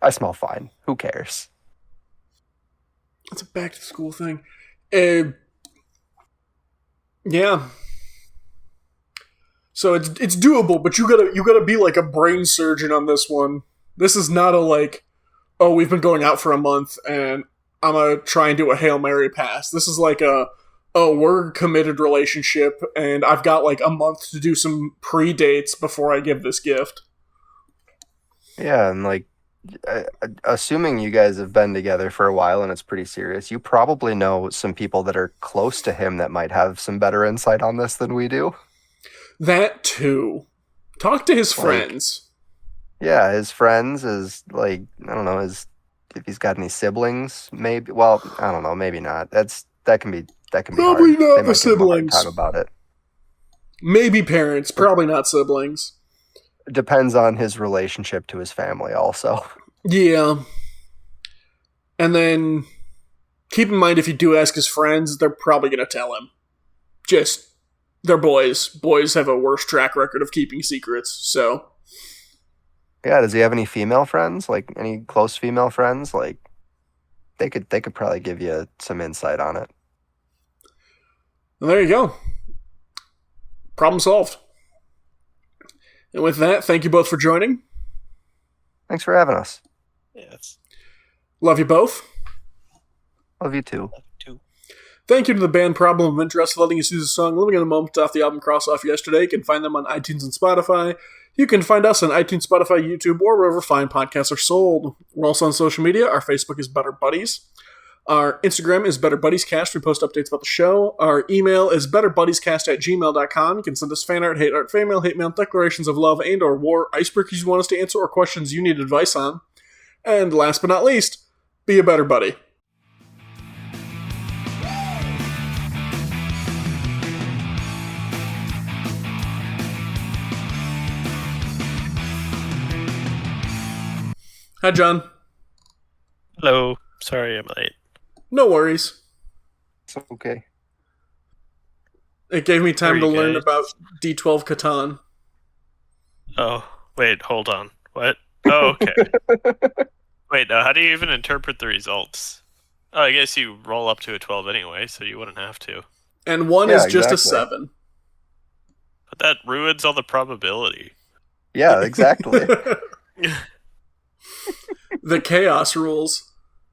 Speaker 3: I smell fine. Who cares?"
Speaker 2: It's a back to school thing. Yeah. So it's doable, but you gotta be like a brain surgeon on this one. This is not a like, oh, we've been going out for a month and I'm gonna try and do a Hail Mary pass. This is like we're a committed relationship and I've got like a month to do some pre-dates before I give this gift.
Speaker 3: Yeah, and like assuming you guys have been together for a while and it's pretty serious, you probably know some people that are close to him that might have some better insight on this than we do.
Speaker 2: That too. Talk to his
Speaker 3: Like-
Speaker 2: friends.
Speaker 3: Yeah, his friends is like, I don't know, if he's got any siblings, maybe. Well, I don't know, maybe not. That can be
Speaker 2: Probably
Speaker 3: hard.
Speaker 2: not
Speaker 3: They
Speaker 2: the
Speaker 3: might give him a hard
Speaker 2: siblings.
Speaker 3: time about it.
Speaker 2: Maybe parents, probably not siblings.
Speaker 3: Depends on his relationship to his family also.
Speaker 2: Yeah. And then keep in mind if you do ask his friends, they're probably going to tell him. Just, they're boys. Boys have a worse track record of keeping secrets, so.
Speaker 3: Yeah, does he have any female friends? Like any close female friends? Like they could probably give you some insight on it.
Speaker 2: And there you go. Problem solved. And with that, thank you both for joining.
Speaker 3: Thanks for having us.
Speaker 4: Yes.
Speaker 2: Love you both.
Speaker 3: Love you too.
Speaker 4: Two.
Speaker 2: Thank you to the band Problem of Interest for letting us use the song Living in the Moment off the album Cross Off Yesterday. You can find them on iTunes and Spotify. You can find us on iTunes, Spotify, YouTube, or wherever fine podcasts are sold. We're also on social media. Our Facebook is Better Buddies. Our Instagram is Better Buddies Cast. We post updates about the show. Our email is betterbuddiescast@gmail.com. You can send us fan art, hate mail, declarations of love and or war, icebreakers you want us to answer, or questions you need advice on. And last but not least, be a better buddy. Hi, John.
Speaker 4: Hello. Sorry I'm late.
Speaker 2: No worries.
Speaker 3: It's okay.
Speaker 2: It gave me time to
Speaker 4: Sorry,
Speaker 2: learn
Speaker 4: guys.
Speaker 2: about D12 Catan.
Speaker 4: Oh, wait, hold on. What? Oh, okay. Wait, how do you even interpret the results? Oh, I guess you roll up to a 12 anyway, so you wouldn't have to.
Speaker 2: And one
Speaker 3: Yeah,
Speaker 2: is just a
Speaker 3: exactly.
Speaker 2: 7.
Speaker 4: But that ruins all the probability.
Speaker 3: Yeah, exactly.
Speaker 2: The chaos rules.